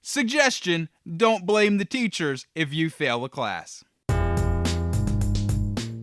Suggestion: don't blame the teachers if you fail a class.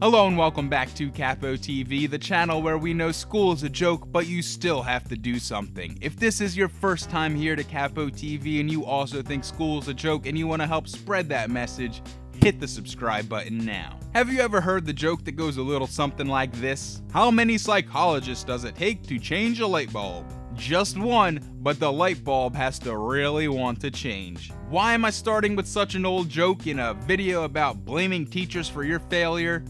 Hello and welcome back to Capo TV, the channel where we know school is a joke, but you still have to do something. If this is your first time here to Capo TV and you also think school is a joke and you want to help spread that message, hit the subscribe button now. Have you ever heard the joke that goes a little something like this? How many psychologists does it take to change a light bulb? Just one, but the light bulb has to really want to change. Why am I starting with such an old joke in a video about blaming teachers for your failure?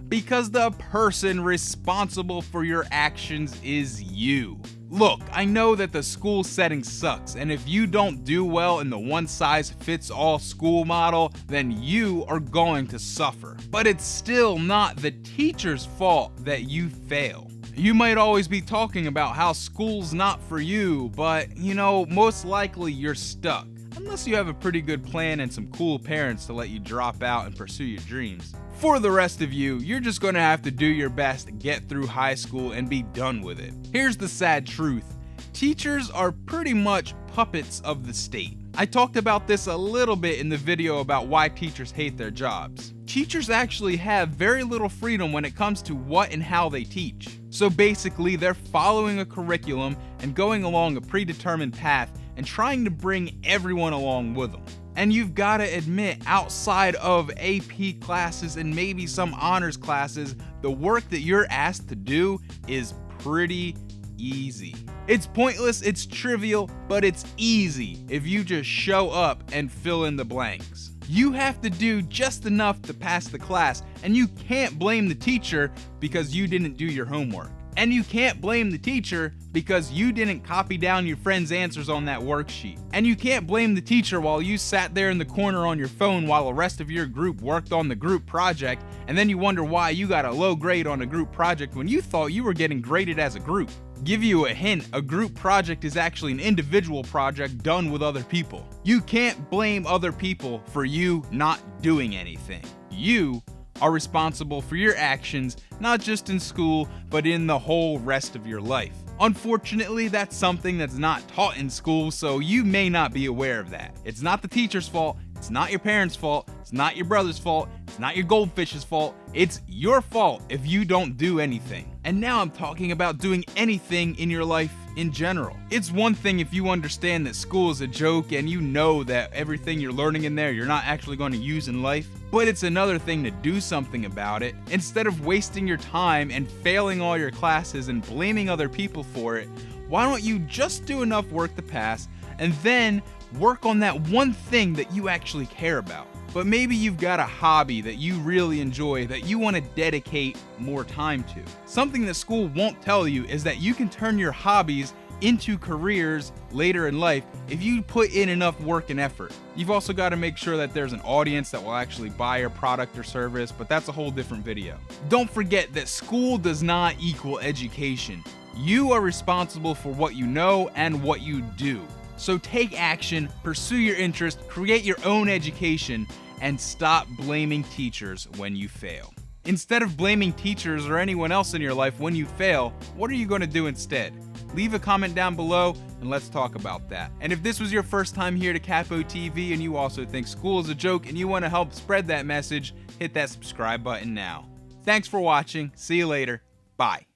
Because the person responsible for your actions is you. Look, I know that the school setting sucks, and if you don't do well in the one-size-fits-all school model, then you are going to suffer. But it's still not the teacher's fault that you fail. You might always be talking about how school's not for you, but most likely you're stuck. Unless you have a pretty good plan and some cool parents to let you drop out and pursue your dreams. For the rest of you, you're just gonna have to do your best to get through high school and be done with it. Here's the sad truth. Teachers are pretty much puppets of the state. I talked about this a little bit in the video about why teachers hate their jobs. Teachers actually have very little freedom when it comes to what and how they teach. So basically, they're following a curriculum and going along a predetermined path and trying to bring everyone along with them. And you've got to admit, outside of AP classes and maybe some honors classes, the work that you're asked to do is pretty easy. It's pointless, it's trivial, but it's easy if you just show up and fill in the blanks. You have to do just enough to pass the class, and you can't blame the teacher because you didn't do your homework. And you can't blame the teacher because you didn't copy down your friend's answers on that worksheet. And you can't blame the teacher while you sat there in the corner on your phone while the rest of your group worked on the group project, and then you wonder why you got a low grade on a group project when you thought you were getting graded as a group. Give you a hint, a group project is actually an individual project done with other people. You can't blame other people for you not doing anything. You are responsible for your actions, not just in school, but in the whole rest of your life. Unfortunately, that's something that's not taught in school, so you may not be aware of that. It's not the teacher's fault, it's not your parents' fault, it's not your brother's fault, it's not your goldfish's fault, it's your fault if you don't do anything. And now I'm talking about doing anything in your life in general. It's one thing if you understand that school is a joke and you know that everything you're learning in there you're not actually going to use in life, but it's another thing to do something about it. Instead of wasting your time and failing all your classes and blaming other people for it, why don't you just do enough work to pass and then work on that one thing that you actually care about? But maybe you've got a hobby that you really enjoy that you want to dedicate more time to. Something that school won't tell you is that you can turn your hobbies into careers later in life if you put in enough work and effort. You've also got to make sure that there's an audience that will actually buy your product or service, but that's a whole different video. Don't forget that school does not equal education. You are responsible for what you know and what you do. So take action, pursue your interest, create your own education, and stop blaming teachers when you fail. Instead of blaming teachers or anyone else in your life when you fail, what are you going to do instead? Leave a comment down below and let's talk about that. And if this was your first time here to Capo TV and you also think school is a joke and you want to help spread that message, hit that subscribe button now. Thanks for watching. See you later. Bye.